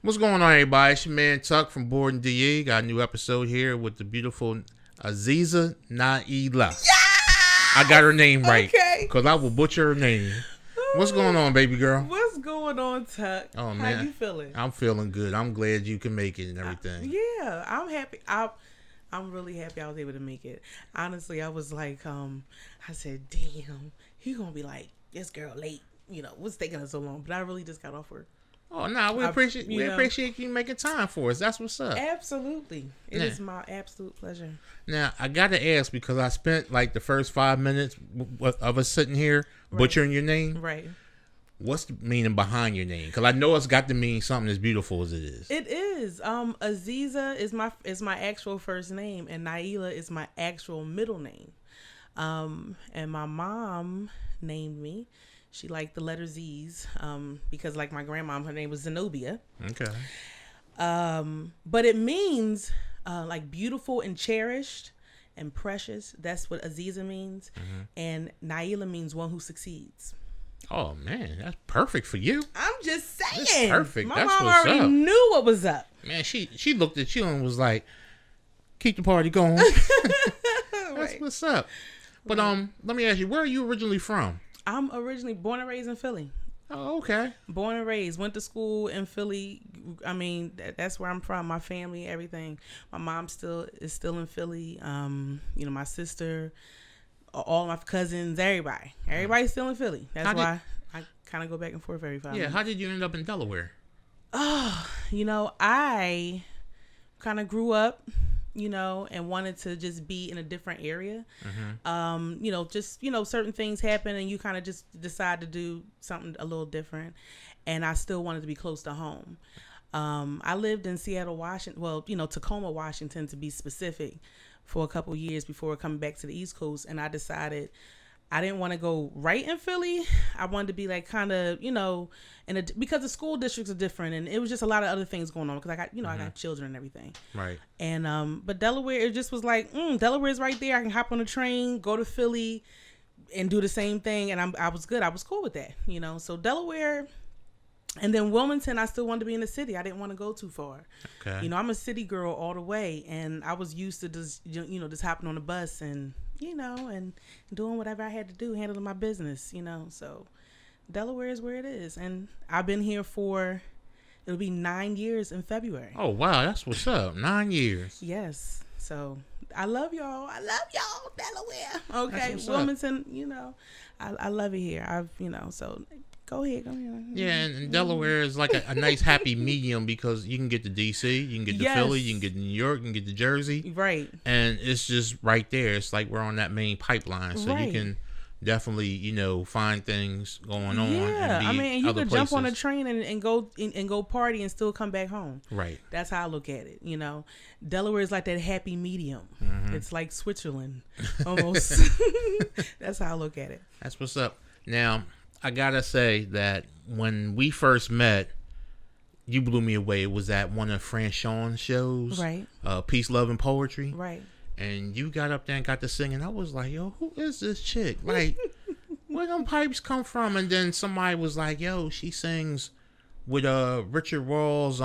What's going on, everybody? It's your man Tuck from BOREDinDE. Got a new episode here with the beautiful Aziza Nailah. Yeah! I got her name right. Okay. Because I will butcher her name. What's going on, baby girl? What's going on, Tuck? Oh, man. How you feeling? I'm feeling good. I'm glad you can make it and everything. Yeah, I'm happy. I'm really happy I was able to make it. Honestly, I was like, I said, damn, he gonna be like, this girl late. You know, what's taking us so long? But I really just got off work. Oh, no, we appreciate you making time for us. That's what's up. Absolutely. It is my absolute pleasure. Now, I got to ask, because I spent like the first 5 minutes of us sitting here butchering your name. Right. What's the meaning behind your name? Because I know it's got to mean something as beautiful as it is. It is. Aziza is my actual first name, and Nailah is my actual middle name. And my mom named me. She liked the letter Z's because, like my grandma, her name was Zenobia. Okay. But it means like beautiful and cherished and precious. That's what Aziza means. Mm-hmm. And Nailah means one who succeeds. Oh, man, that's perfect for you. I'm just saying. That's perfect. My That's mom what's already up. knew what was up. Man, she looked at you and was like, keep the party going. That's what's up. But let me ask you, where are you originally from? I'm originally born and raised in Philly. Oh, okay. Born and raised. Went to school in Philly. I mean, that's where I'm from. My family, everything. My mom is still in Philly. You know, my sister, all my cousins, everybody's still in Philly. That's why I kind of go back and forth every 5 minutes. Yeah. How did you end up in Delaware? Oh, you know, I kind of grew up, you know, and wanted to just be in a different area. Mm-hmm. You know, just, you know, certain things happen and you kind of just decide to do something a little different. And I still wanted to be close to home. I lived in Seattle, Washington. Well, you know, Tacoma, Washington, to be specific, for a couple years before coming back to the East Coast. And I decided I didn't want to go right in Philly. I wanted to be like kind of, you know, because the school districts are different, and it was just a lot of other things going on because I got, you know, I got children and everything. Right. And but Delaware, it just was like, Delaware's right there. I can hop on a train, go to Philly, and do the same thing. And I was good. I was cool with that, you know. So Delaware, and then Wilmington, I still wanted to be in the city. I didn't want to go too far. Okay. You know, I'm a city girl all the way, and I was used to just, you know, just hopping on the bus and, you know, and doing whatever I had to do, handling my business, you know. So Delaware is where it is. And I've been here it'll be 9 years in February. Oh, wow. That's what's up. 9 years. Yes. So I love y'all. Delaware. Okay. Wilmington, you know, I love it here. You know, so go ahead. Yeah, and Delaware is like a nice happy medium because you can get to D.C., you can get to Philly, you can get to New York, you can get to Jersey. Right. And it's just right there. It's like we're on that main pipeline. So you can definitely, you know, find things going on. Yeah, and you could jump on a train and go party and still come back home. Right. That's how I look at it. You know, Delaware is like that happy medium. Mm-hmm. It's like Switzerland, almost. That's how I look at it. That's what's up. Now, I gotta say that when we first met, you blew me away. It was at one of Franchon's shows, right? Peace, Love, and Poetry, right? And you got up there and got to singing. I was like, yo, who is this chick? Like, where them pipes come from? And then somebody was like, yo, she sings with Richard Rawls,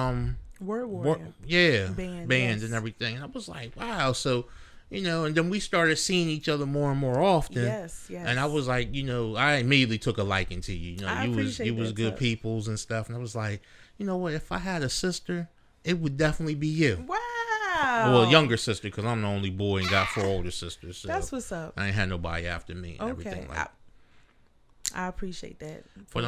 Word Warrior, band and everything. And I was like, wow. So, you know, and then we started seeing each other more and more often. Yes. And I was like, you know, I immediately took a liking to you. You know, you was good peoples and stuff. And I was like, you know what? If I had a sister, it would definitely be you. Wow. Well, a younger sister, because I'm the only boy and got 4 older sisters. So that's what's up. I ain't had nobody after me and everything like that. I appreciate that. But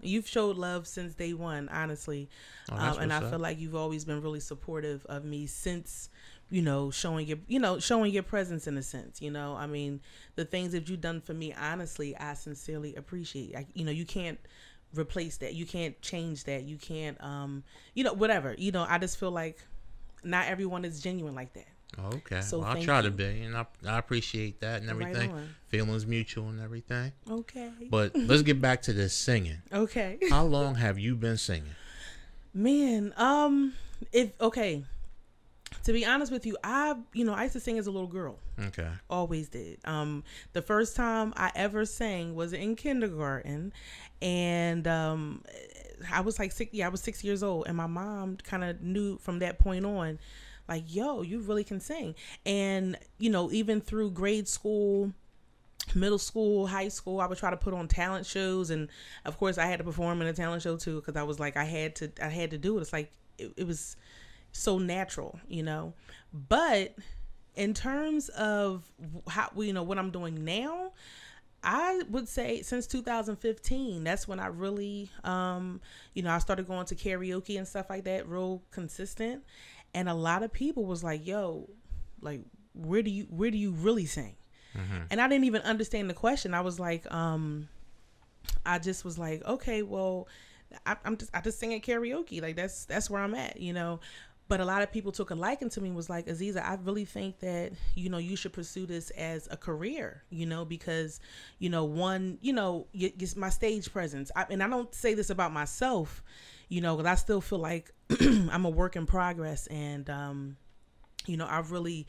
you've showed love since day one, honestly. And I feel like you've always been really supportive of me since, you know, showing your presence in a sense, you know. I mean, the things that you've done for me, honestly, I sincerely appreciate. You know, you can't replace that. You can't change that. You can't, you know, whatever. You know, I just feel like not everyone is genuine like that. Okay. So well, I'll try to be, and I appreciate that and everything. Right, feelings mutual and everything. Okay. But let's get back to this singing. Okay. How long have you been singing? Man, To be honest with you, I used to sing as a little girl. Okay. Always did. The first time I ever sang was in kindergarten, and I was like 6. Yeah, I was 6 years old, and my mom kind of knew from that point on, like, yo, you really can sing. And even through grade school, middle school, high school, I would try to put on talent shows, and of course I had to perform in a talent show too, because I was like, I had to do it. It's like it was so natural, but in terms of how what I'm doing now, I would say since 2015, that's when I really I started going to karaoke and stuff like that, real consistent. And a lot of people was like, yo, like, where do you really sing? Mm-hmm. And I didn't even understand the question. I was like, I just was like, okay, well, I just sing at karaoke. Like, that's where I'm at, But a lot of people took a liking to me, was like, Aziza, I really think that, you should pursue this as a career, because, one, it's my stage presence. And I don't say this about myself, because I still feel like I'm a work in progress. And, I really,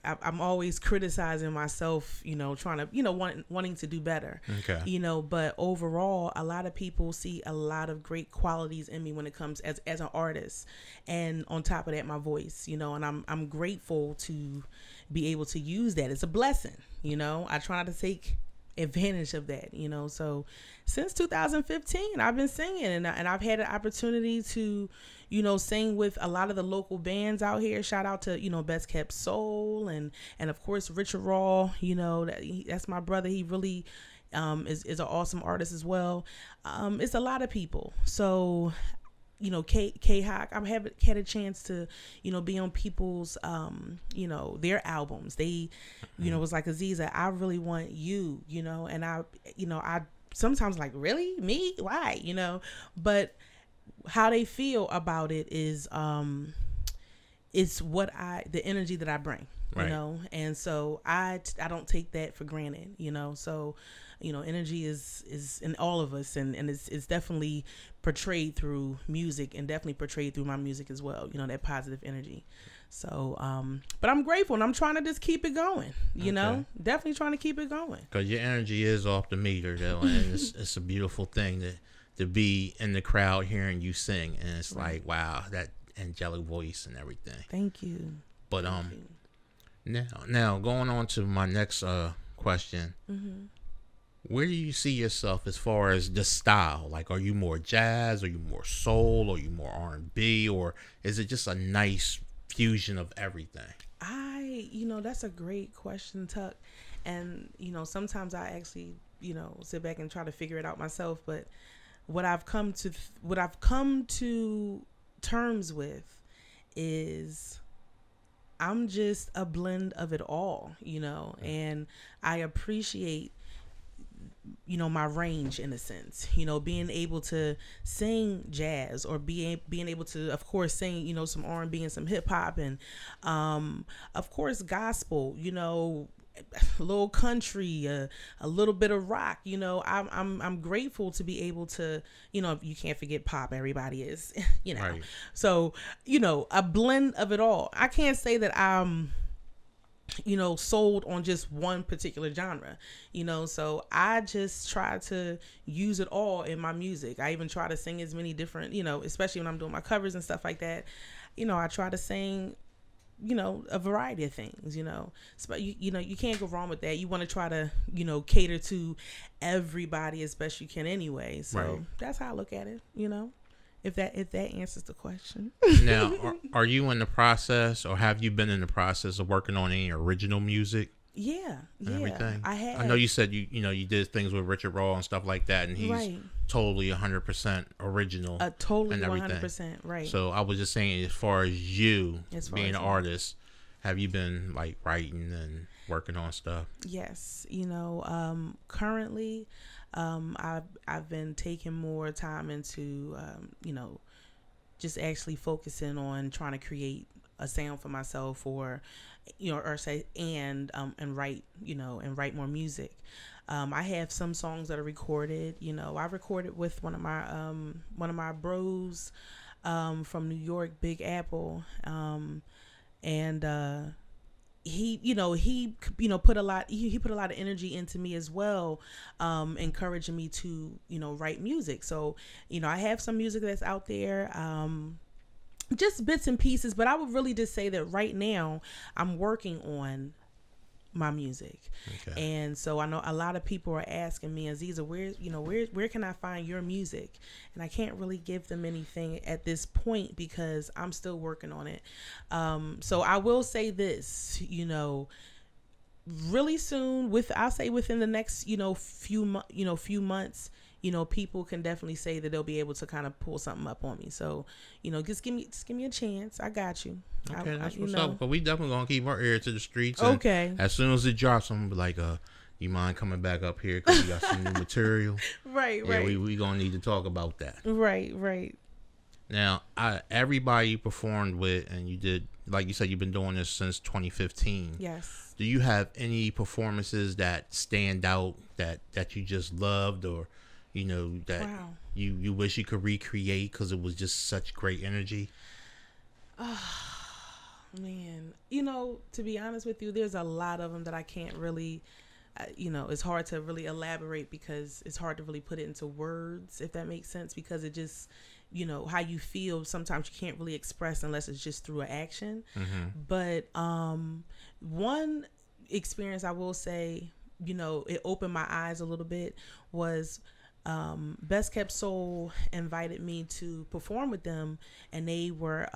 I'm always criticizing myself, trying to, wanting to do better. Okay. But overall, a lot of people see a lot of great qualities in me when it comes as an artist. And on top of that, my voice, and I'm grateful to be able to use that. It's a blessing, I try not to take advantage of that, so since 2015 I've been singing, and I've had an opportunity to sing with a lot of the local bands out here. Shout out to Best Kept Soul, and of course Richard Raw, that's my brother. He really is an awesome artist as well. It's a lot of people. So K-Hawk, I've had a chance to, be on people's, their albums. They, was like, Aziza, I really want you, and I sometimes like, really? Me? Why? But how they feel about it is, it's the energy that I bring, right. And so I don't take that for granted, so, energy is in all of us, and it's definitely portrayed through music, and definitely portrayed through my music as well, that positive energy. So, but I'm grateful, and I'm trying to just keep it going, definitely trying to keep it going. Because your energy is off the meter, though, and it's a beautiful thing to be in the crowd hearing you sing, and it's right. Like, wow, that angelic voice and everything. Thank you. But now going on to my next question. Mm-hmm. Where do you see yourself as far as the style? Like, are you more jazz? Are you more soul? Are you more R&B? Or is it just a nice fusion of everything? That's a great question, Tuck. And, sometimes I actually, sit back and try to figure it out myself. But what I've come to terms with is I'm just a blend of it all, and I appreciate my range, in a sense, being able to sing jazz, or being able to, of course, sing, some R&B and some hip hop, and, of course, gospel, a little country, a little bit of rock, I'm grateful to be able to, you can't forget pop. Everybody is, right. So, a blend of it all. I can't say that I'm, sold on just one particular genre, so I just try to use it all in my music. I even try to sing as many different, especially when I'm doing my covers and stuff like that, I try to sing, a variety of things, so, you can't go wrong with that. You want to try to, cater to everybody as best you can anyway. So right. That's how I look at it, if that answers the question. Now, are you in the process, or have you been in the process of working on any original music? Yeah, everything? I have. I know you said you did things with Richard Raw and stuff like that, and he's right. Totally 100% original. Totally 100%, right. So I was just saying, as far as you being an artist, have you been like writing and working on stuff? Yes, currently. I've been taking more time into, just actually focusing on trying to create a sound for myself, or write, and write more music. I have some songs that are recorded. I recorded with one of my bros, from New York, Big Apple. And he put a lot of energy into me as well, encouraging me to, write music. So, I have some music that's out there, just bits and pieces, but I would really just say that right now I'm working on my music. Okay. And so I know a lot of people are asking me, Aziza, where can I find your music? And I can't really give them anything at this point because I'm still working on it. So I will say this, really soon, I'll say within the next, few months, people can definitely say that they'll be able to kind of pull something up on me. So, just give me a chance. I got you. Okay, that's what's up. But we definitely gonna keep our ear to the streets. Okay. As soon as it drops, I'm gonna be like, you mind coming back up here because we got some new material. Right. We gonna need to talk about that. Right. Now, everybody you performed with, and you did, like you said, you've been doing this since 2015. Yes. Do you have any performances that stand out that you just loved, or that wow. you wish you could recreate because it was just such great energy? Man, to be honest with you, there's a lot of them that I can't really, it's hard to really elaborate because it's hard to really put it into words, if that makes sense, because it just, how you feel, sometimes you can't really express unless it's just through an action. Mm-hmm. But one experience I will say, it opened my eyes a little bit was Best Kept Soul invited me to perform with them, and they were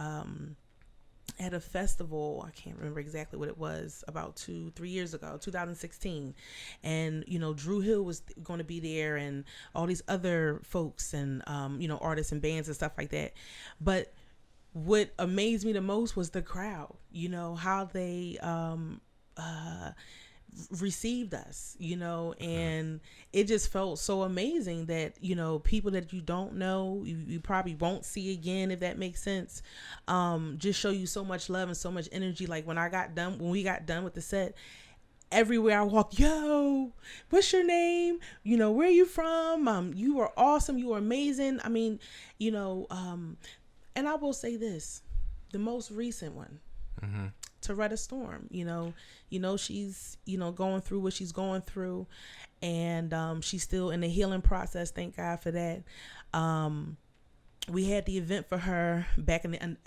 at a festival. I can't remember exactly what it was, about 2-3 years ago, 2016. And, Drew Hill was going to be there and all these other folks and, artists and bands and stuff like that. But what amazed me the most was the crowd, how they received us, and it just felt so amazing that, people that you don't know, you probably won't see again, if that makes sense, just show you so much love and so much energy. Like when we got done with the set, everywhere I walked, yo, what's your name? Where are you from? You were awesome. You were amazing. I mean, and I will say this, the most recent one, mm-hmm. Toretta Storm, she's, going through what she's going through, and she's still in the healing process. Thank God for that. We had the event for her back in the, in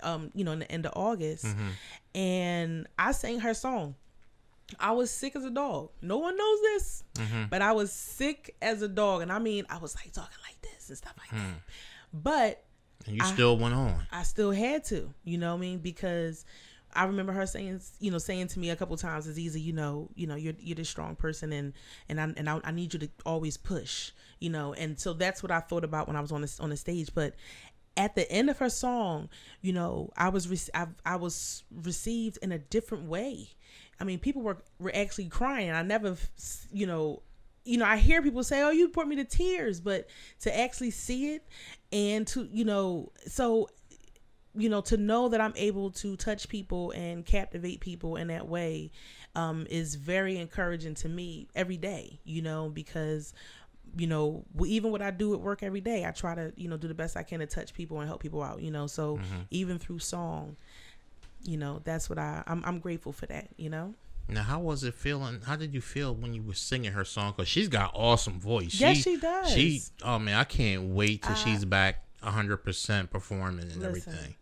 the end of August, mm-hmm. and I sang her song. I was sick as a dog. No one knows this, mm-hmm. but I was sick as a dog. And I mean, I was like talking like this and stuff like that. But and you still went on. I still had to, because I remember her saying to me a couple times, Aziza, you're this strong person, and I need you to always push, and so that's what I thought about when I was on the stage. But at the end of her song, I was received in a different way. I mean, people were actually crying. I never, I hear people say, "Oh, you brought me to tears," but to actually see it and to, to know that I'm able to touch people and captivate people in that way is very encouraging to me every day, because, even what I do at work every day, I try to, do the best I can to touch people and help people out, so mm-hmm. even through song, that's what I'm grateful for that, Now, how was it feeling? How did you feel when you were singing her song? Because she's got awesome voice. Yes, she does. Oh man, I can't wait till she's back 100% performing and everything.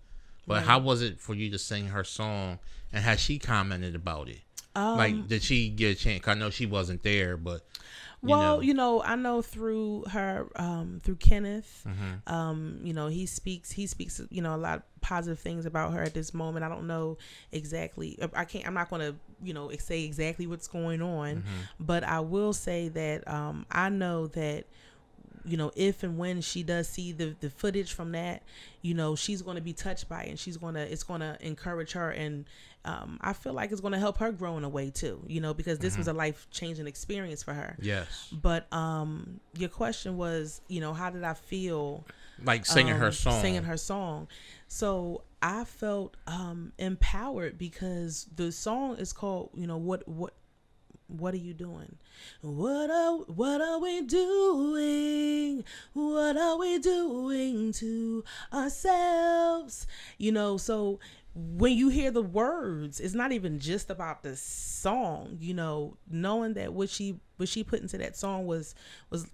But right. How was it for you to sing her song? And has she commented about it? Did she get a chance? I know she wasn't there, but I know through her, through Kenneth, mm-hmm. He speaks, a lot of positive things about her at this moment. I don't know exactly. I'm not going to, say exactly what's going on, mm-hmm. but I will say that, I know that, if and when she does see the footage from that, she's going to be touched by it, and it's going to encourage her. And, I feel like it's going to help her grow in a way too, because this mm-hmm. was a life-changing experience for her. Yes. But, your question was, how did I feel? Like singing her song. So I felt, empowered because the song is called, What are you doing? What are we doing? What are we doing to ourselves? So when you hear the words, it's not even just about the song, knowing that what she put into that song was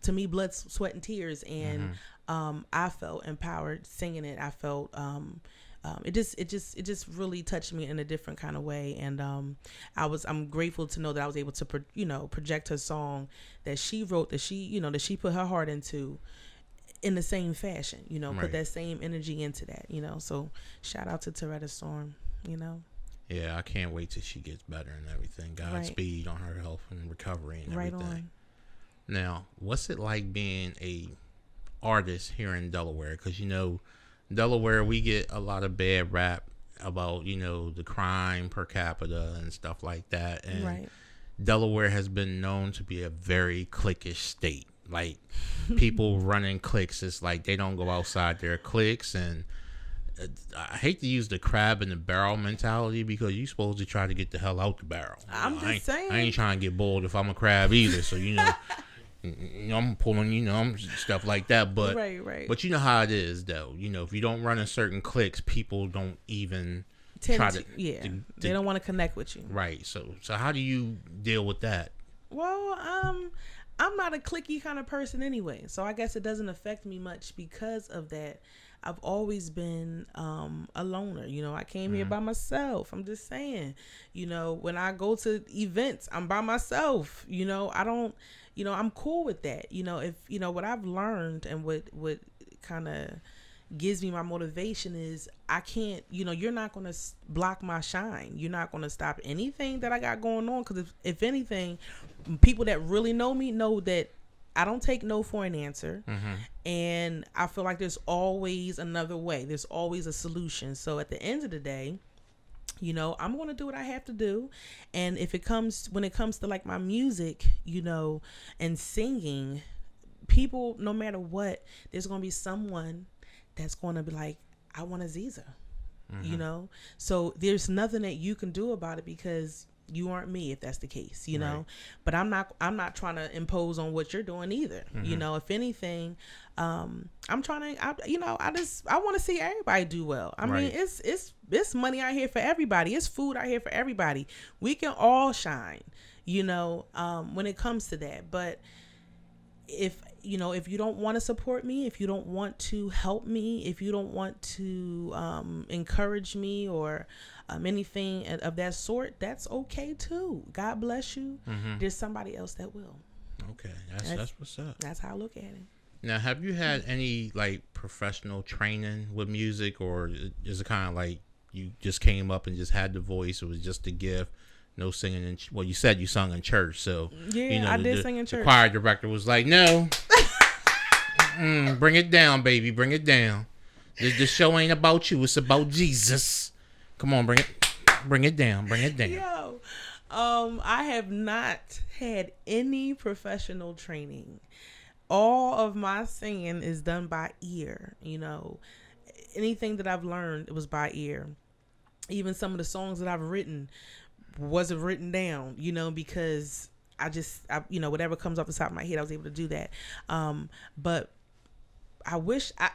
to me blood, sweat, and tears. And I felt empowered singing it. I felt it just really touched me in a different kind of way. And I'm grateful to know that I was able to project her song that she wrote, that she put her heart into, in the same fashion, Right. Put that same energy into that, So shout out to Toretta Storm, Yeah, I can't wait till she gets better and everything. Godspeed on her health and recovery and everything. Right on. Now, what's it like being a artist here in Delaware? Because Delaware, we get a lot of bad rap about the crime per capita and stuff like that, and right. Delaware has been known to be a very cliquish state. Like, people running cliques, it's like they don't go outside their cliques. And I hate to use the crab in the barrel mentality, because you're supposed to try to get the hell out the barrel. I'm just saying. I ain't trying to get boiled if I'm a crab either. So, I'm pulling, stuff like that. But, right. But you know how it is, though. If you don't run in certain cliques, people don't even try to. Yeah, they don't want to connect with you. Right. So how do you deal with that? Well, I'm not a cliquey kind of person anyway, so I guess it doesn't affect me much because of that. I've always been a loner. I came here by myself. I'm just saying, when I go to events, I'm by myself. I don't, I'm cool with that. If, what I've learned and what kind of gives me my motivation is I can't, you're not going to block my shine. You're not going to stop anything that I got going on. Because if anything, people that really know me know that I don't take no for an answer. And I feel like there's always another way. There's always a solution. So at the end of the day, I'm going to do what I have to do. And when it comes to like my music, and singing, people, no matter what, there's going to be someone that's going to be like, I want Aziza, so there's nothing that you can do about it, because you aren't me, if that's the case, right. But I'm not trying to impose on what you're doing either. If anything, I'm trying to, I want to see everybody do well. I mean, it's money out here for everybody. It's food out here for everybody. We can all shine, when it comes to that. But if you don't want to support me, if you don't want to help me, if you don't want to encourage me or anything of that sort, that's okay too. God bless you. There's somebody else that will. Okay, that's what's up. That's how I look at it. Now, have you had any like professional training with music, or is it kind of like you just came up and just had the voice? It was just a gift. No singing well, you said you sung in church, so yeah, I did sing in church. The choir director was like, "No, bring it down, baby, bring it down. This show ain't about you; it's about Jesus. Come on, bring it down, bring it down." Yo, I have not had any professional training. All of my singing is done by ear. Anything that I've learned, it was by ear. Even some of the songs that I've written wasn't written down, because I whatever comes off the top of my head, I was able to do that. But I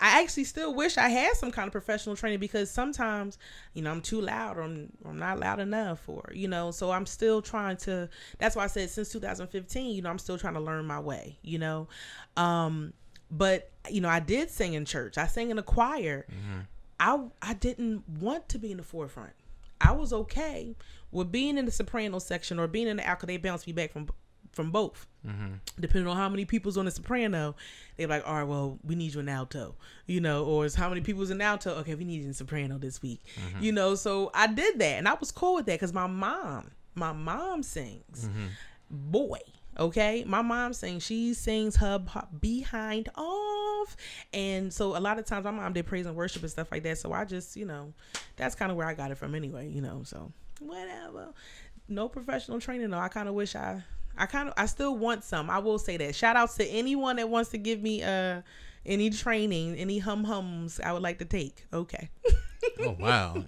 actually still wish I had some kind of professional training, because sometimes, I'm too loud, or I'm not loud enough, or, so I'm still trying to, that's why I said since 2015, I'm still trying to learn my way, but, I did sing in church. I sang in a choir. I didn't want to be in the forefront. I was okay with being in the soprano section or being in the alto. They bounced me back from both. Depending on how many people's on the soprano, they're like, all right, well, we need you in alto, or it's how many people's in alto. Okay, we need you in soprano this week, so I did that, and I was cool with that, because my mom sings. Boy, okay, my mom sings. She sings her behind off, and so a lot of times my mom did praise and worship and stuff like that. So I just, that's kind of where I got it from anyway, so whatever. No professional training though. I kind of wish I still want some. I will say that. Shout outs to anyone that wants to give me any training, any hums I would like to take. Okay. Oh wow,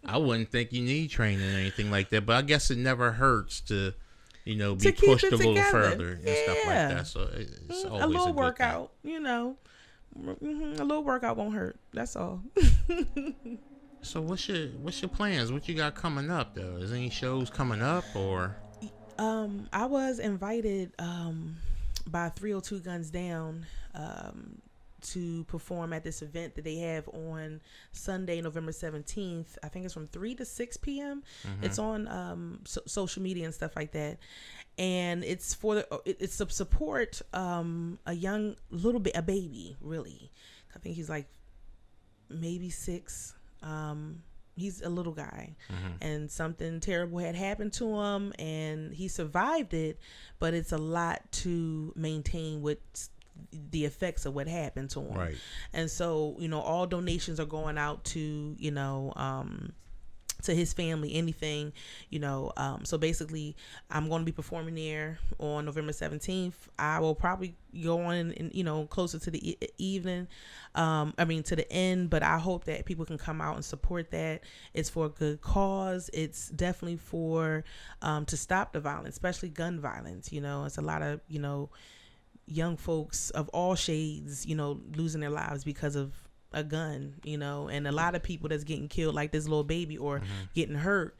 I wouldn't think you need training or anything like that, but I guess it never hurts to be pushed a little further and stuff like that. So it's always a little good workout, a little workout won't hurt. That's all. So what's your plans? What you got coming up though? Is any shows coming up or? I was invited by 302 Guns Down to perform at this event that they have on Sunday, November 17th. I think it's from 3 to 6 p.m. Mm-hmm. It's on social media and stuff like that. And it's it's to support a baby, really. I think he's like maybe 6. He's a little guy, and something terrible had happened to him, and he survived it, but it's a lot to maintain with the effects of what happened to him. Right. And so, all donations are going out to, to his family, anything, so basically I'm going to be performing there on November 17th. I will probably go on and closer to the evening, to the end, but I hope that people can come out and support that. It's for a good cause. It's definitely for to stop the violence, especially gun violence. It's a lot of young folks of all shades losing their lives because of a gun, and a lot of people that's getting killed, like this little baby, or getting hurt.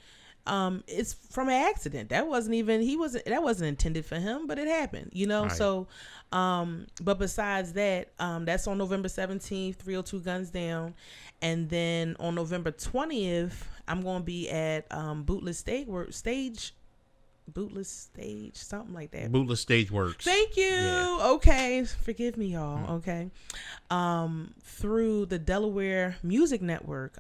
It's from an accident. That wasn't intended for him, but it happened, Right. So, but besides that, that's on November 17th, 302 Guns Down. And then on November 20th, I'm going to be at, Bootless Stage, something like that. Bootless Stage Works. Thank you. Yeah. Okay. Forgive me, y'all. Okay. Through the Delaware Music Network,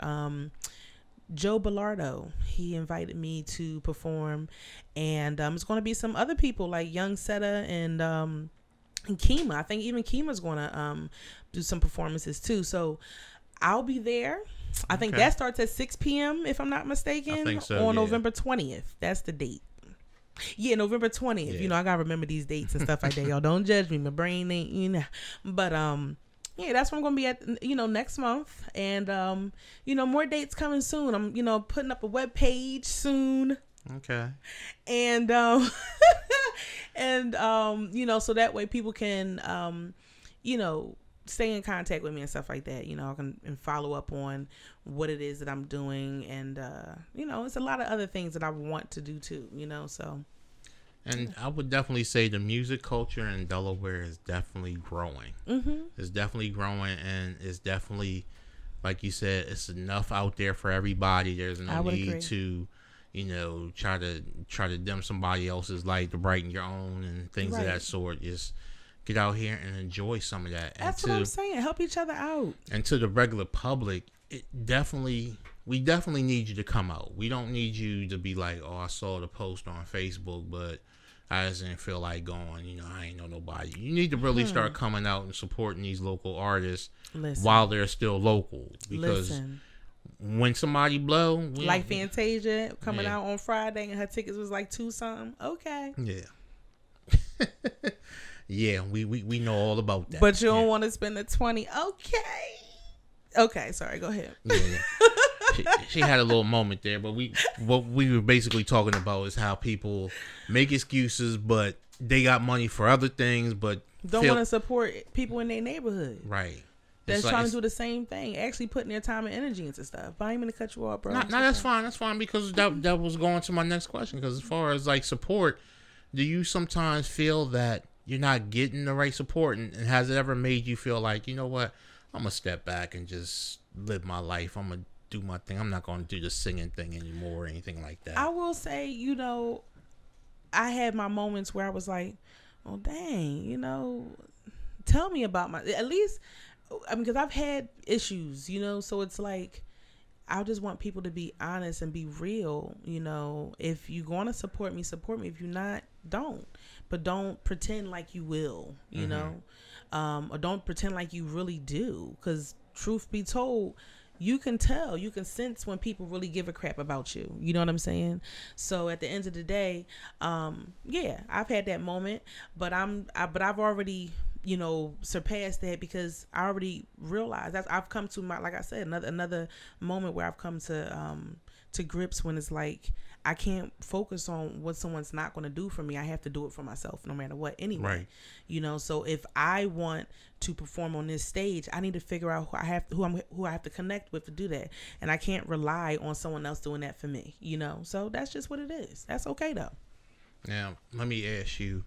Joe Bellardo, he invited me to perform, and it's going to be some other people like Young Seta and Kima. I think even Kima's going to do some performances too. So I'll be there. I think that starts at 6 p.m. if I'm not mistaken. I think so, on November 20th. That's the date. Yeah, November 20th. Yeah. I gotta remember these dates and stuff like that. Y'all don't judge me. My brain ain't, But that's where I'm gonna be at. Next month, and more dates coming soon. I'm putting up a web page soon. Okay. And so that way people can stay in contact with me and stuff like that. I can follow up on what it is that I'm doing, and it's a lot of other things that I want to do too. So. And I would definitely say the music culture in Delaware is definitely growing. Mm-hmm. It's definitely growing, and it's definitely, like you said, it's enough out there for everybody. There's no need to, try to dim somebody else's light to brighten your own and things of that sort. Just get out here and enjoy some of that. That's what I'm saying. Help each other out. And to the regular public, we definitely need you to come out. We don't need you to be like, oh, I saw the post on Facebook, but I just didn't feel like going. I ain't know nobody. You need to really start coming out and supporting these local artists while they're still local. Because when somebody blow... Like Fantasia coming out on Friday and her tickets was like $2 something. Okay. Yeah. Yeah, we know all about that. But you don't want to spend the $20. Okay, sorry, go ahead. Yeah. She had a little moment there, but what we were basically talking about is how people make excuses, but they got money for other things, but don't want to support people in their neighborhood. Right. That's trying to do the same thing, actually putting their time and energy into stuff. But I ain't gonna cut you off, bro. No, that's fine. That's fine, because that was going to my next question. Because as far as like support, do you sometimes feel that you're not getting the right support, and has it ever made you feel like, you know what, I'm gonna step back and just live my life. I'm gonna do my thing. I'm not gonna do the singing thing anymore or anything like that. I will say, I had my moments where I was like, oh dang, tell me about at least, because I've had issues, so it's like, I just want people to be honest and be real. If you're going to support me. If you're not, don't. But don't pretend like you will, or don't pretend like you really do. Because truth be told, you can tell, you can sense when people really give a crap about you. You know what I'm saying? So at the end of the day, I've had that moment, but I've already, surpassed that, because I already realized that I've come to like I said, another moment where I've come to to grips when it's like, I can't focus on what someone's not going to do for me. I have to do it for myself no matter what anyway. Right. You know, so if I want to perform on this stage, I need to figure out who I have to connect with to do that. And I can't rely on someone else doing that for me, you know. So that's just what it is. That's okay though. Now, let me ask you.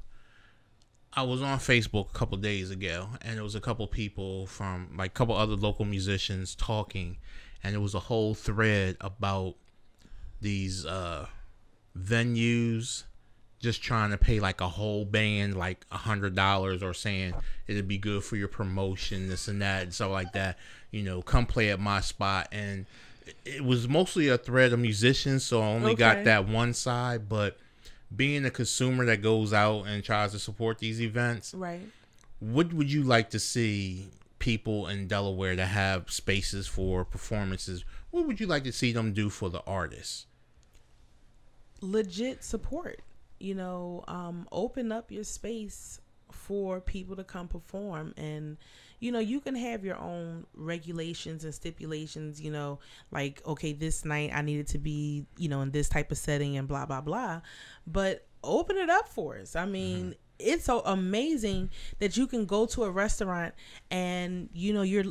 I was on Facebook a couple of days ago, and there was a couple people from like a couple other local musicians talking, and there was a whole thread about these venues just trying to pay like a whole band like $100 or saying it'd be good for your promotion, this and that and stuff like that. You know, come play at my spot. And it was mostly a thread of musicians, so I only got that one side, but being a consumer that goes out and tries to support these events, right? What would you like to see people in Delaware that have spaces for performances? What would you like to see them do for the artists? Legit support. You know, open up your space for people to come perform. And, you know, you can have your own regulations and stipulations, you know, like, okay, this night I need it to be, you know, in this type of setting and blah, blah, blah. But open it up for us. I mean, it's so amazing that you can go to a restaurant and, you know, you're,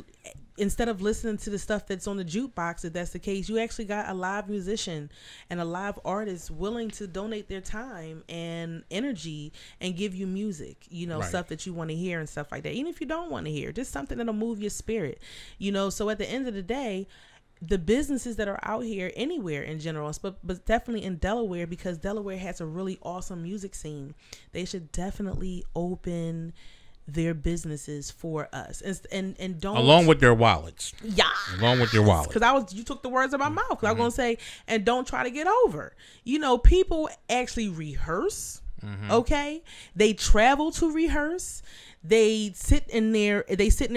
instead of listening to the stuff that's on the jukebox, if that's the case, you actually got a live musician and a live artist willing to donate their time and energy and give you music, you know, stuff that you want to hear and stuff like that. Even if you don't want to hear, just something that'll move your spirit, you know. So at the end of the day, the businesses that are out here anywhere in general, but definitely in Delaware, because Delaware has a really awesome music scene, they should definitely open their businesses for us and don't, along with their wallets. Yeah, along with your wallet. Because you took the words out of my mouth. I was gonna say, and don't try to get over. You know, people actually rehearse. Okay, they travel to rehearse. They sit in their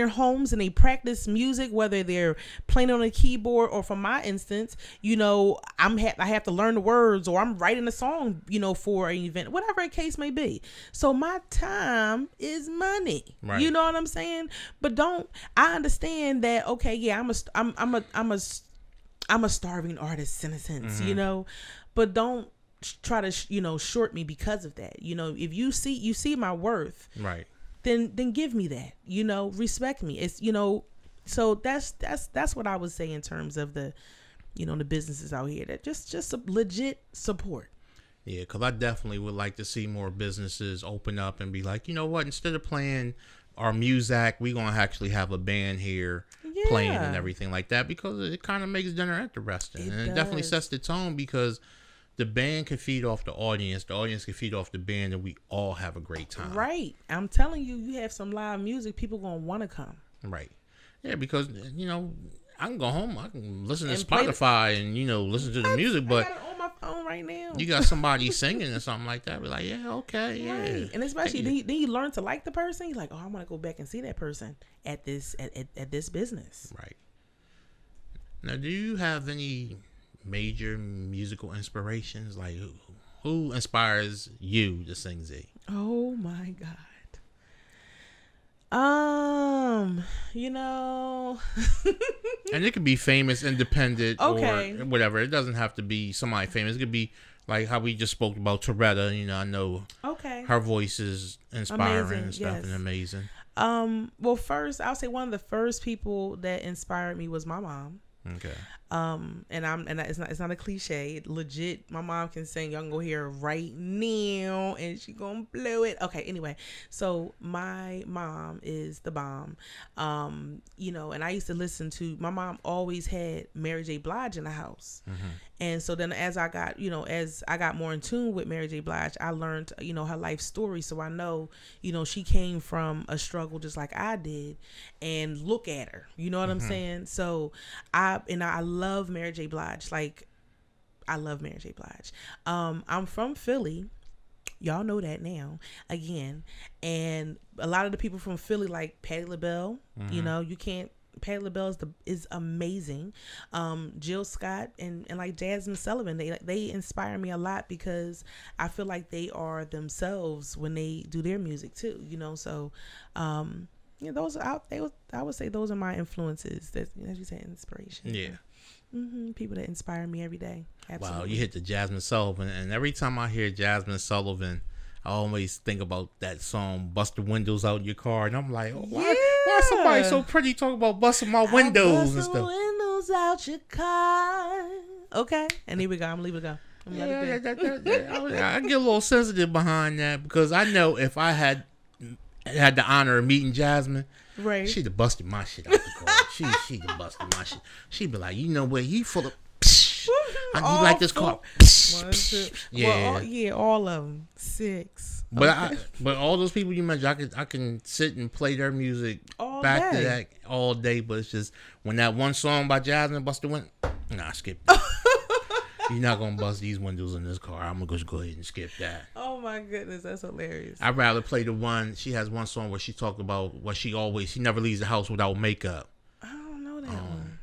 homes and they practice music, whether they're playing on a keyboard or, for my instance, you know, I have to learn the words, or I'm writing a song, you know, for an event, whatever the case may be. So my time is money. Right. You know what I'm saying? But I understand that. Okay, yeah, I'm a starving artist in a sense, you know, but don't try to you know, short me because of that. You know, if you see my worth, right, then give me that, you know, respect me. It's, you know, so that's what I would say in terms of the, you know, the businesses out here, that just a legit support. Yeah, because I definitely would like to see more businesses open up and be like, you know what, instead of playing our music, we're going to actually have a band here playing and everything like that, because it kind of makes dinner interesting. It definitely sets the tone, because the band can feed off the audience can feed off the band, and we all have a great time. Right. I'm telling you, you have some live music, people going to want to come. Right. Yeah, because, you know, I can go home, I can listen to Spotify and, you know, listen to the music, but I got it on my phone right now. You got somebody singing or something like that, be like, yeah, okay, yeah. Right. And especially then you learn to like the person. You're like, oh, I want to go back and see that person at this business. Right. Now, do you have any major musical inspirations? Like, who inspires you to sing, Z? Oh my God. You know, and it could be famous, independent, or whatever. It doesn't have to be somebody famous. It could be like how we just spoke about Toretta. You know, I know her voice is inspiring, amazing, and stuff, and amazing. Well, first, I'll say one of the first people that inspired me was my mom. Okay. And it's not a cliche. Legit, my mom can sing. Y'all can go hear her right now, and she gonna blow it. Okay. Anyway, so my mom is the bomb. You know, and I used to listen to. My mom always had Mary J. Blige in the house, and so then as I got more in tune with Mary J. Blige, I learned, you know, her life story. So I know, you know, she came from a struggle just like I did, and look at her. You know what I'm saying? So I love Mary J. Blige. Like, I love Mary J. Blige. I'm from Philly. Y'all know that now. Again. And a lot of the people from Philly, like Patti LaBelle, you know, Patti LaBelle is amazing. Jill Scott and like Jasmine Sullivan, they inspire me a lot, because I feel like they are themselves when they do their music too, you know. So I would say those are my influences. That, as you said, inspiration. Yeah. People that inspire me every day. Absolutely. Wow, you hit the Jasmine Sullivan, and every time I hear Jasmine Sullivan, I always think about that song "Bust the Windows Out Your Car," and I'm like, why somebody so pretty talking about busting my windows and stuff? Bust the windows out your car. Okay, and here we go. I'm gonna leave it go. I get a little sensitive behind that because I know if I had the honor of meeting Jasmine, right, she'd have busted my shit out the car. She'd have busted my shit. She'd be like, you know what? You full of. You like this car? Yeah, all of them. 6. But but all those people you mentioned, I can sit and play their music all back day. to that all day. But it's just when that one song by Jasmine Buster went, skip that. You're not gonna bust these windows in this car. I'm gonna just go ahead and skip that. Oh my goodness, that's hilarious. I'd rather play the one. She has one song where she talked about what she never leaves the house without makeup. I don't know that one.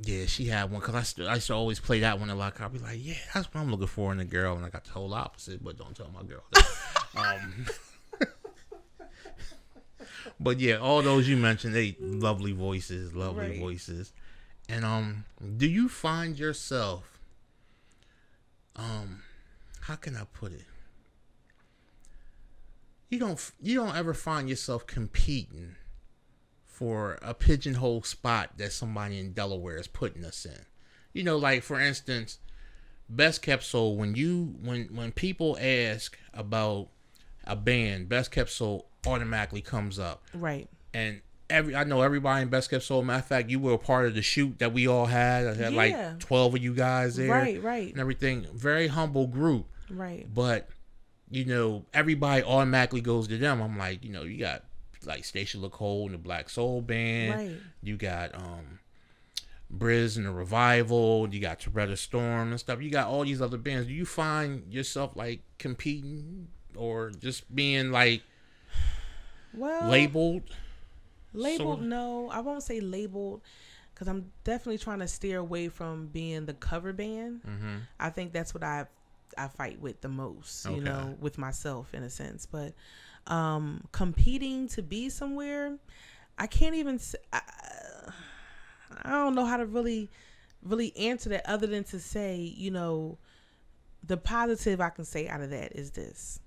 Yeah, she had one because I used to always play that one a lot. I'd be like, yeah, that's what I'm looking for in a girl, and I got the whole opposite. But don't tell my girl that. But yeah, all those you mentioned, they lovely voices. And do you find yourself? How can I put it? You don't ever find yourself competing for a pigeonhole spot that somebody in Delaware is putting us in. You know, like for instance, Best Kept Soul. When people ask about a band, Best Kept Soul automatically comes up. Right. And I know everybody in Best Kept Soul. Matter of fact, you were a part of the shoot that we all had. I had like 12 of you guys there. Right. And everything. Very humble group. Right. But, everybody automatically goes to them. I'm like, you got like Stacia LaCole and the Black Soul Band. Right. You got Briz and the Revival. You got Toretta Storm and stuff. You got all these other bands. Do you find yourself like competing or just being like labeled? Labeled, no. I won't say labeled because I'm definitely trying to steer away from being the cover band. Mm-hmm. I think that's what I fight with the most, with myself in a sense. But competing to be somewhere, I can't even. I don't know how to really answer that other than to say, the positive I can say out of that is this: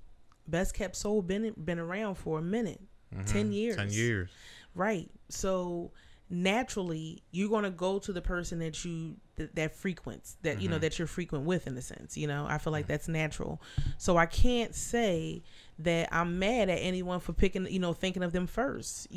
Best Kept Soul been around for a minute, 10 years. 10 years. Right. So naturally you're going to go to the person that frequents that, that you're frequent with in a sense, I feel like that's natural. So I can't say that I'm mad at anyone for picking, thinking of them first,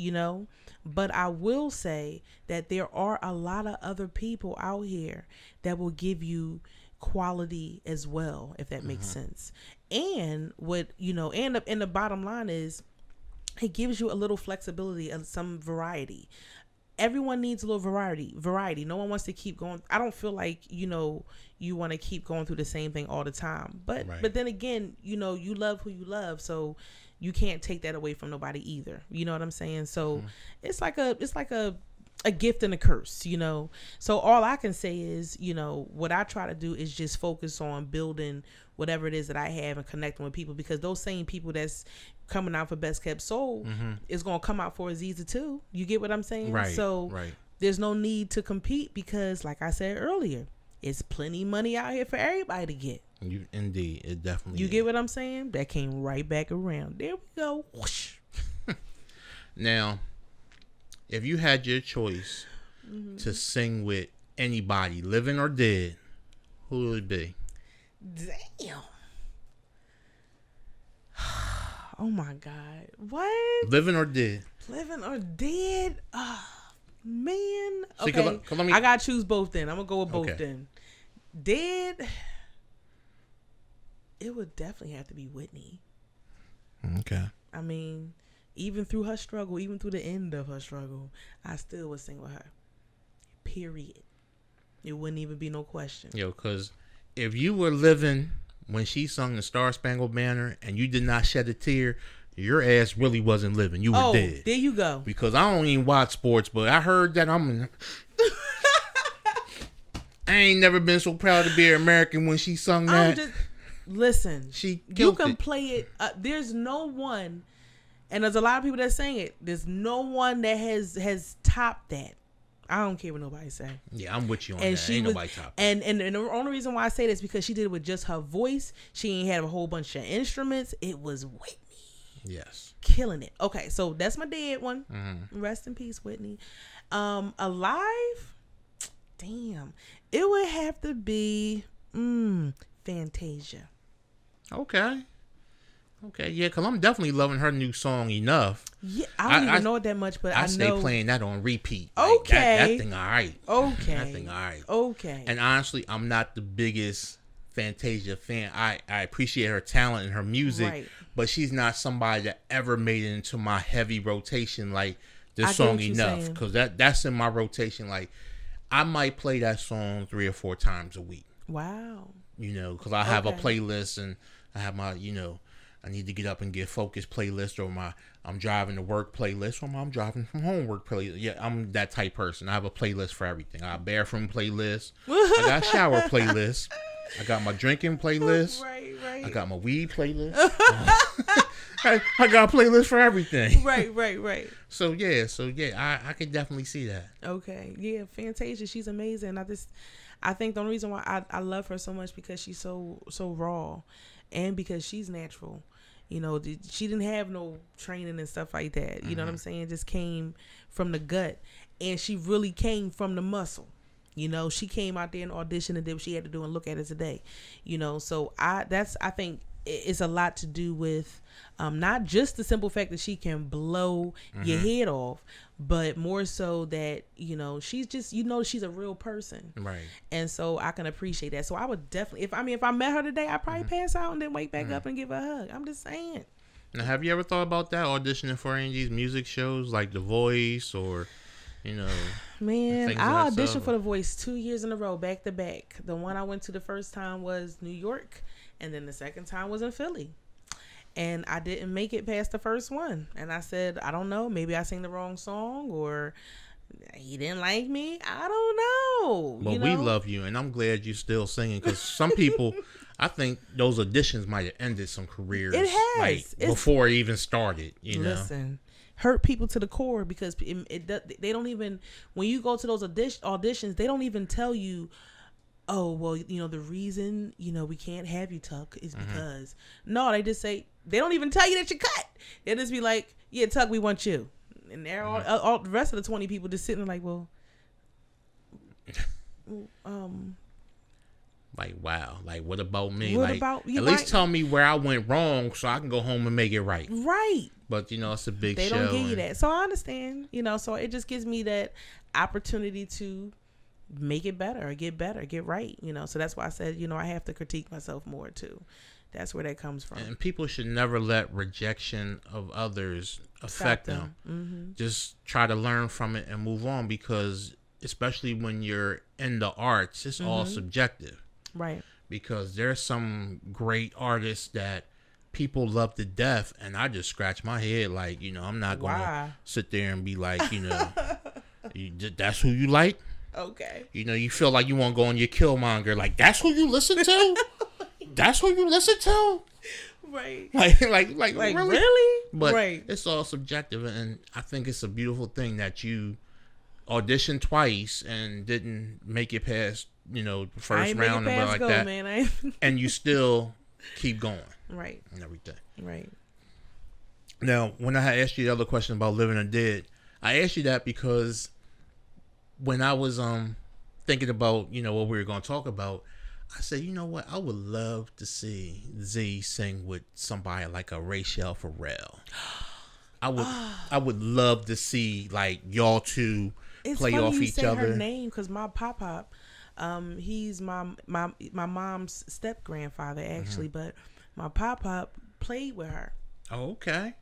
but I will say that there are a lot of other people out here that will give you quality as well, if that makes sense. And what, and the bottom line is, it gives you a little flexibility and some variety. Everyone needs a little variety. No one wants to keep going. I don't feel like, you want to keep going through the same thing all the time. But then again, you love who you love. So you can't take that away from nobody either. You know what I'm saying? So it's like a gift and a curse, So all I can say is, what I try to do is just focus on building whatever it is that I have and connecting with people, because those same people that's coming out for Best Kept Soul is going to come out for Aziza too. You get what I'm saying? Right. So there's no need to compete because, like I said earlier, it's plenty money out here for everybody to get. Indeed, it definitely. You get what I'm saying? That came right back around. There we go. Whoosh. Now, if you had your choice to sing with anybody, living or dead, who would it be? Damn. Oh my God. What? Living or dead? Living or dead? Oh, man. See, okay. I got to choose both then. I'm going to go with both then. Dead? It would definitely have to be Whitney. Okay. I mean, even through her struggle, even through the end of her struggle, I still would sing with her. Period. It wouldn't even be no question. Because if you were living when she sung the Star Spangled Banner and you did not shed a tear, your ass really wasn't living. You were dead. There you go. Because I don't even watch sports, but I heard that I ain't never been so proud to be an American when she sung that. Listen, you can play it. There's no one, and there's a lot of people that sing it. There's no one that has topped that. I don't care what nobody say. Yeah, I'm with you on that. Ain't nobody top. And the only reason why I say this is because she did it with just her voice. She ain't had a whole bunch of instruments. It was Whitney. Yes. Killing it. Okay, so that's my dead one. Mm-hmm. Rest in peace, Whitney. Alive? Damn. It would have to be Fantasia. Okay, yeah, because I'm definitely loving her new song Enough. Yeah, I don't even know it that much, but I know. stay playing that on repeat. Okay. That thing all right. Okay. That thing all right. Okay. And honestly, I'm not the biggest Fantasia fan. I appreciate her talent and her music, right, but she's not somebody that ever made it into my heavy rotation like this song Enough. Because that's in my rotation. Like, I might play that song 3 or 4 times a week. Wow. Because I have a playlist and I have my, I need to get up and get focused playlist, or my I'm driving to work playlist, or my I'm driving from home work playlist. Yeah, I'm that type person. I have a playlist for everything. I have a bathroom playlist. I got a shower playlist. I got my drinking playlist. Right. I got my weed playlist. I got a playlist for everything. Right. So yeah, I could definitely see that. Okay. Yeah, Fantasia, she's amazing. I think the only reason why I love her so much because she's so raw, and because she's natural. She didn't have no training and stuff like that. You know what I'm saying? Just came from the gut, and she really came from the muscle. She came out there and auditioned and did what she had to do and look at it today. So I think it's a lot to do with not just the simple fact that she can blow your head off, but more so that she's just she's a real person, right? And so I can appreciate that. So I would definitely, if I met her today, I'd probably pass out and then wake back up and give her a hug. I'm just saying. Now, have you ever thought about that, auditioning for any of these music shows like The Voice or Man, I auditioned for The Voice 2 years in a row, back to back. The one I went to the first time was New York, and then the second time was in Philly. And I didn't make it past the first one. And I said, I don't know, maybe I sang the wrong song, or he didn't like me. I don't know. Well, we love you, and I'm glad you're still singing, because some people, I think those auditions might have ended some careers. It has. Before it even started, Listen, hurt people to the core, because they don't even, when you go to those auditions, they don't even tell you, oh, well, the reason, we can't have you, Tuck, is because, no, they just say, they don't even tell you that you cut. They just be like, yeah, Tuck, we want you. And they're all the rest of the 20 people just sitting there like, well, like, wow, like, what about me? What like, about you? At least tell me where I went wrong so I can go home and make it right. Right. But, it's a big show. They don't give you that. So I understand, so it just gives me that opportunity to make it better, get right, So that's why I said, I have to critique myself more too. That's where that comes from. And people should never let rejection of others affect them. Mm-hmm. Just try to learn from it and move on, because especially when you're in the arts, it's all subjective. Right. Because there's some great artists that people love to death, and I just scratch my head like, I'm not going to sit there and be like, that's who you like? Okay. You feel like you want to go on your Killmonger, like, that's who you listen to? That's who you listen to? Right. Like really? But right. It's all subjective, and I think it's a beautiful thing that you auditioned twice and didn't make it past, the first round and like that. Man. And you still keep going. Right. And everything. Right. Now, when I had asked you the other question about living or dead, I asked you that because when I was thinking about, what we were going to talk about, I said, you know what? I would love to see Z sing with somebody like a Rachel Farrell. I would love to see like y'all two play off each other. It's funny you say her name, because my pop, he's my mom's step grandfather actually, but my pop played with her. Oh, okay.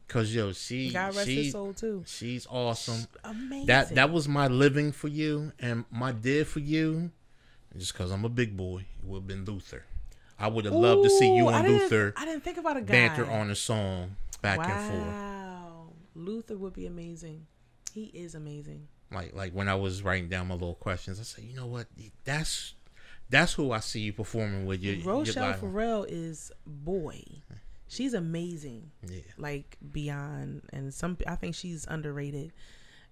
Cause she God rest his soul too. She's awesome. Amazing. That was my living for you, and my dead for you. Just because I'm a big boy, it would have been Luther. I would have loved to see you and Luther. I didn't think about a guy. Banter on a song back and forth. Wow, Luther would be amazing. He is amazing. Like when I was writing down my little questions, I said, you know what? That's who I see you performing with. Rochelle Farrell is boy. She's amazing. Yeah. Like beyond, and I think she's underrated.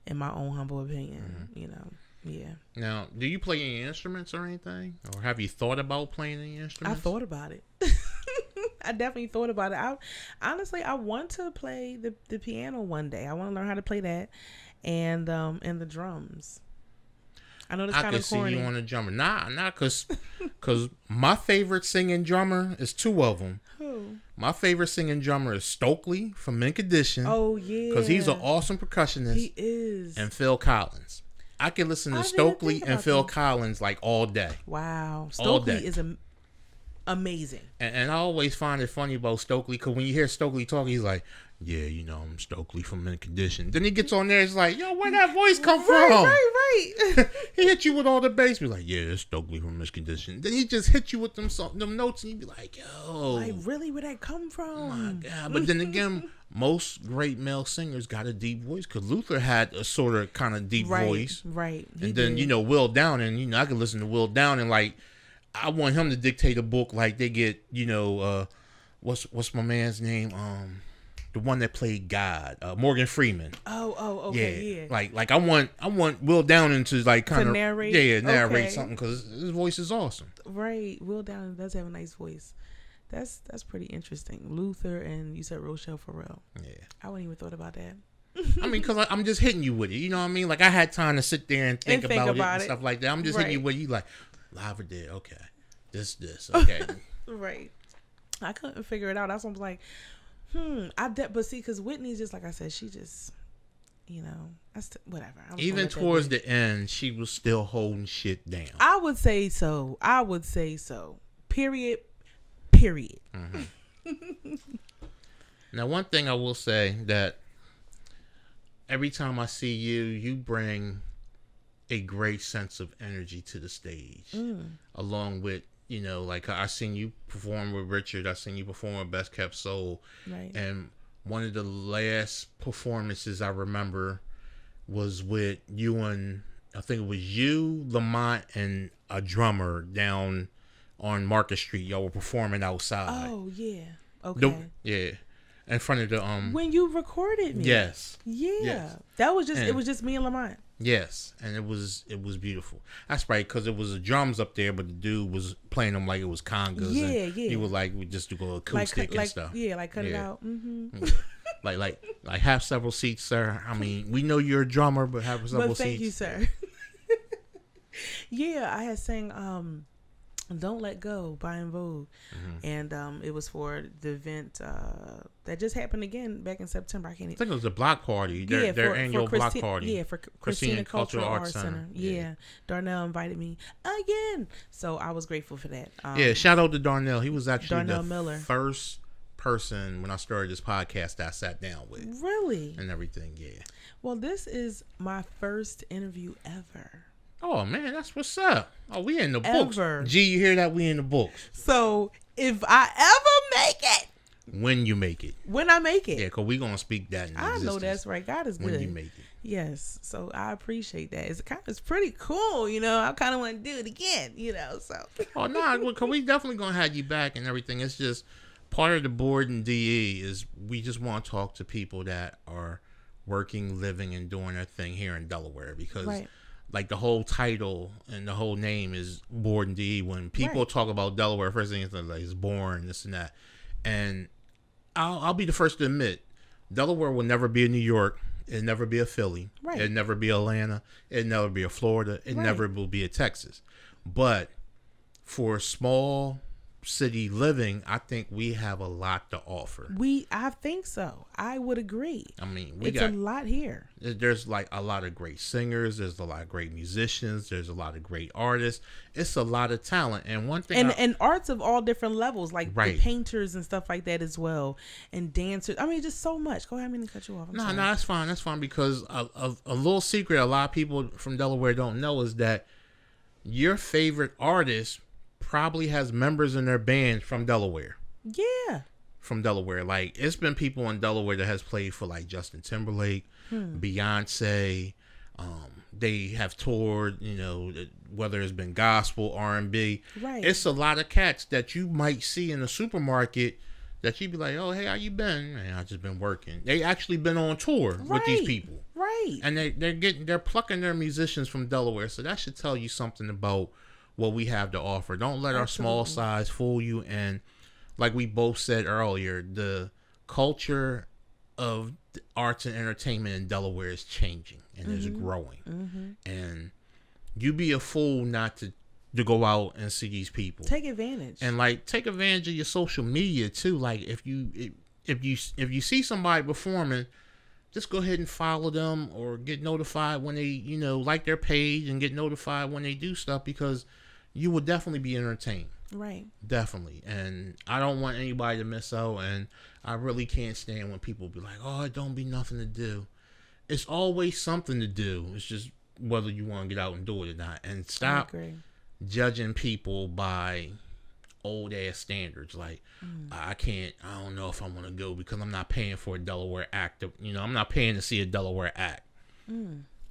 in my own humble opinion. You know, yeah. Now, do you play any instruments or anything, or have you thought about playing any instruments? I thought about it. I definitely thought about it. I want to play the piano one day. I want to learn how to play that, and the drums. I know that's kind of corny. I can see you on the drummer. Nah, cause my favorite singing drummer is two of them. Who? My favorite singing drummer is Stokely from Mint Condition. Oh yeah, because he's an awesome percussionist. He is. And Phil Collins. I can listen to Stokely and Phil Collins like all day. Wow, Stokely is amazing. And I always find it funny about Stokely, because when you hear Stokely talk, he's like, yeah, you know, I'm Stokely from Mint Condition. Then he gets on there, it's like, yo, where'd that voice come from? Right. He hit you with all the bass, be like, yeah, it's Stokely from Mint Condition. Then he just hit you with them notes, and you be like, yo. Like, really, where'd that come from? Oh my God. But then again, most great male singers got a deep voice, because Luther had a sort of kind of deep voice. Right. And then, you know, Will Downing, you know, I could listen to Will Downing, like, I want him to dictate a book like they get, you know, what's my man's name? The one that played God, Morgan Freeman. Oh, okay, yeah. Like I want Will Downing to like kind of narrate, narrate something, because his voice is awesome. Right, Will Downing does have a nice voice. That's pretty interesting. Luther and you said Rochelle Farrell. Yeah, I wouldn't even thought about that. I mean, because I'm just hitting you with it. You know what I mean? Like I had time to sit there and think about it and stuff like that. I'm just hitting you with it. You like live or dead? Okay, this okay. Right. I couldn't figure it out. That's why I was like, but see, because Whitney's just like I said, she just, you know, whatever. Even towards the end, she was still holding shit down. I would say so. Period. Mm-hmm. Now, one thing I will say that every time I see you, you bring a great sense of energy to the stage, along with, you know, like I seen you perform with Richard. I seen you perform with Best Kept Soul. Right. And one of the last performances I remember was with you and, I think it was you, Lamont, and a drummer down on Market Street. Y'all were performing outside. Oh, yeah. Okay. Yeah. In front of the when you recorded me. Yes. Yeah. Yes. That was just it was just me and Lamont. Yes, and it was beautiful. That's right, because it was the drums up there, but the dude was playing them like it was congas. Yeah. He was like, we just do acoustic and stuff. Yeah, like cut it out. Mm-hmm. like have several seats, sir. I mean, we know you're a drummer, but have several seats. Thank you, sir. Yeah, I had sang Don't Let Go by En Vogue. And it was for the event that just happened again back in September. I think it was a block party. Their annual block party. Yeah, for Christina Cultural Arts Center. Yeah. Darnell invited me again. So I was grateful for that. Yeah, shout out to Darnell. He was actually Darnell the Miller. First person when I started this podcast that I sat down with. Really? And everything, yeah. Well, this is my first interview ever. Oh, man, that's what's up. Oh, we in the books. Gee, you hear that? We in the books. So, if I ever make it. When you make it. When I make it. Yeah, because we're going to speak that in existence. I know that's right. God is good. When you make it. Yes. So, I appreciate that. It's pretty cool, you know. I kind of want to do it again, you know, so. Oh, no, because we definitely going to have you back and everything. It's just part of the board and DE is we just want to talk to people that are working, living, and doing their thing here in Delaware, because like the whole title and the whole name is BOREDinDE. When people talk about Delaware, first thing is like it's boring, this and that. And I'll be the first to admit, Delaware will never be a New York. It'll never be a Philly. Right. It'll never be Atlanta. It'll never be a Florida. It never will be a Texas. But for small city living, I think we have a lot to offer. I think so. I would agree. I mean, it's a lot here. There's like a lot of great singers. There's a lot of great musicians. There's a lot of great artists. It's a lot of talent. And one thing, and arts of all different levels, like the painters and stuff like that as well, and dancers. I mean, just so much. Go ahead, I mean to cut you off. No, that's fine. That's fine, because a little secret a lot of people from Delaware don't know is that your favorite artist probably has members in their band from Delaware. Yeah. From Delaware. Like, it's been people in Delaware that has played for like Justin Timberlake, Beyonce. They have toured, you know, whether it's been gospel, R&B. Right. It's a lot of cats that you might see in the supermarket that you'd be like, oh, hey, how you been? Man, I just been working. They actually been on tour with these people. Right. Right. And they're plucking their musicians from Delaware, so that should tell you something about what we have to offer. Don't let our small size fool you. And like we both said earlier, the culture of arts and entertainment in Delaware is changing and is growing. Mm-hmm. And you be a fool not to go out and see these people. Take advantage. And like take advantage of your social media too. Like if you see somebody performing, just go ahead and follow them or get notified when they, like their page and get notified when they do stuff, because you will definitely be entertained. Right. Definitely. And I don't want anybody to miss out. And I really can't stand when people be like, oh, it don't be nothing to do. It's always something to do. It's just whether you want to get out and do it or not. And stop judging people by old ass standards. Like, I don't know if I want to go because I'm not paying for a Delaware act. I'm not paying to see a Delaware act.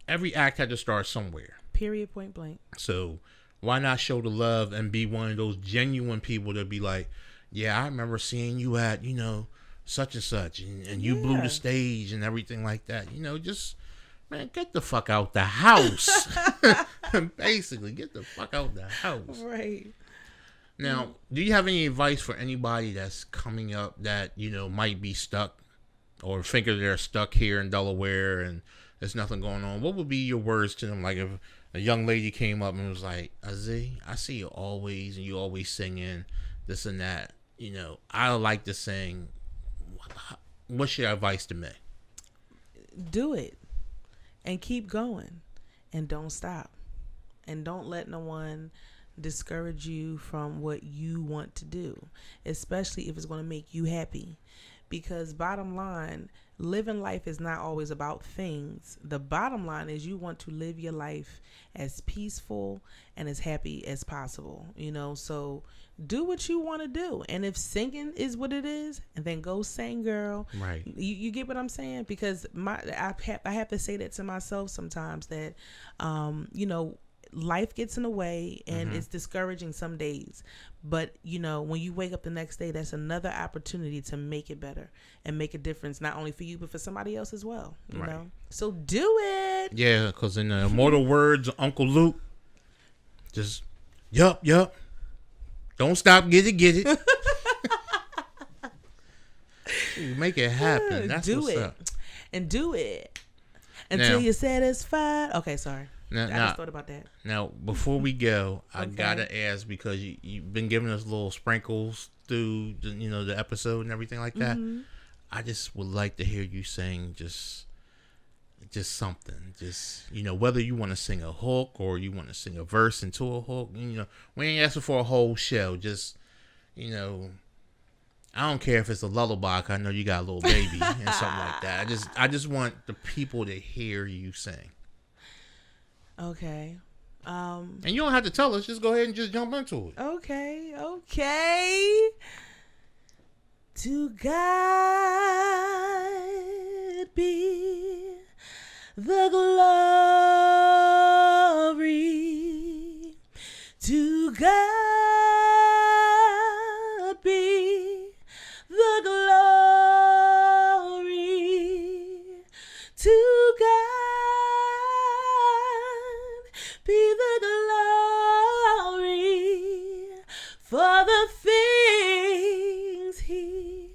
Every act had to start somewhere. Period, point blank. So why not show the love and be one of those genuine people that be like, yeah, I remember seeing you at, such and such, and you blew the stage and everything like that. Just, man, get the fuck out the house. Basically, get the fuck out the house. Right. Now, do you have any advice for anybody that's coming up that, might be stuck or thinking they're stuck here in Delaware and there's nothing going on? What would be your words to them? Like if a young lady came up and was like, Aziz, I see you always, and you always singing this and that. I like to sing. What's your advice to me? Do it and keep going and don't stop. And don't let no one discourage you from what you want to do, especially if it's going to make you happy. Because bottom line, living life is not always about things. The bottom line is you want to live your life as peaceful and as happy as possible, so do what you want to do. And if singing is what it is, and then go sing, girl. Right. You get what I'm saying? Because I have to say that to myself sometimes that, life gets in the way and it's discouraging some days. But, when you wake up the next day, that's another opportunity to make it better and make a difference, not only for you, but for somebody else as well, you know? So do it. Yeah, because in the immortal words of Uncle Luke, just, yup. Don't stop, get it. Make it happen. That's do what's it. up. And do it until you're satisfied. Okay, sorry. Now, I just thought about that. Now, before we go, I gotta ask, because you've been giving us little sprinkles through the episode and everything like that. I just would like to hear you sing just something, whether you want to sing a hook or you want to sing a verse into a hook. We ain't asking for a whole show. Just I don't care if it's a lullaby. I know you got a little baby and something like that. I just want the people to hear you sing. Okay. And you don't have to tell us. Just go ahead and just jump into it. Okay. To God be the glory. To God be the glory. To God be the glory for the things he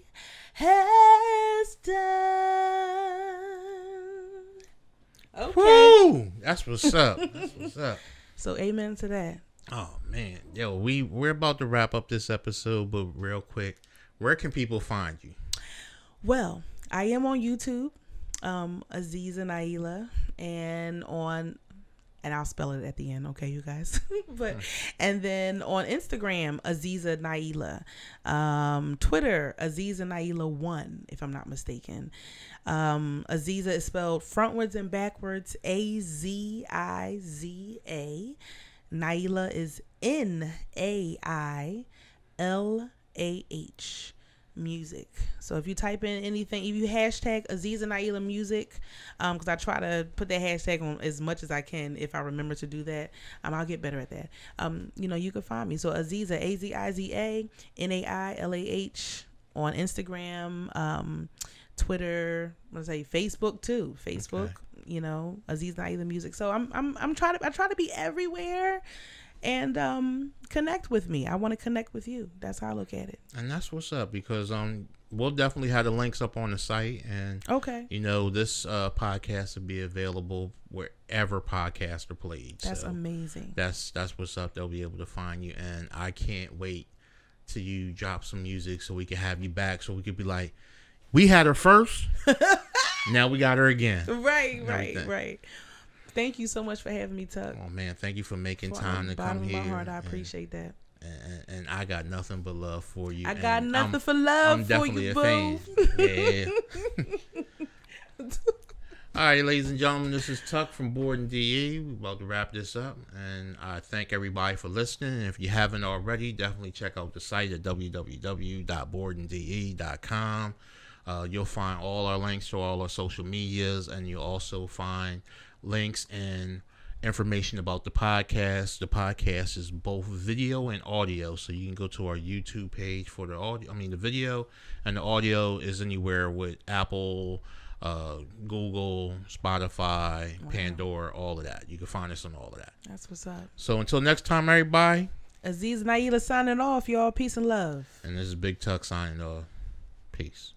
has done. Okay. Woo! That's what's up. So amen to that. Oh man, yo, we're about to wrap up this episode, but real quick, where can people find you? Well, I am on YouTube, Aziza Nailah, and I'll spell it at the end, okay, you guys. And then on Instagram, Aziza Nailah, Twitter, Aziza Nailah 1, if I'm not mistaken. Aziza is spelled frontwards and backwards, Aziza. Nailah is Nailah. Music. So if you type in anything, if you hashtag Aziza Nailah music, because I try to put that hashtag on as much as I can, if I remember to do that, I'll get better at that. You can find me. So Aziza, Aziza Nailah on Instagram, Twitter, Facebook too. Facebook. Aziza Nailah Music. So I try to be everywhere and connect with me. I want to connect with you. That's how I look at it. And that's what's up, because we'll definitely have the links up on the site, and okay, this podcast will be available wherever podcasts are played. That's amazing. That's what's up. They'll be able to find you, and I can't wait till you drop some music so we can have you back, so we could be like, we had her first, now we got her again. Right. Thank you so much for having me, Tuck. Oh man, thank you for making time to come here. Bottom of my heart, I appreciate that. And I got nothing but love for you. I got nothing for love for you, boo. I'm definitely a fan. All right, ladies and gentlemen, this is Tuck from BOREDinDE. We're about to wrap this up, and I thank everybody for listening. And if you haven't already, definitely check out the site at www.boredinde.com. You'll find all our links to all our social medias, and you'll also find links and information about the podcast. The podcast is both video and audio, so you can go to our YouTube page for the audio. The video, and the audio is anywhere with Apple, Google, Spotify, Pandora, all of that. You can find us on all of that. That's what's up. So until next time, everybody. Aziza Nailah signing off, y'all. Peace and love. And this is Big Tuck signing off. Peace.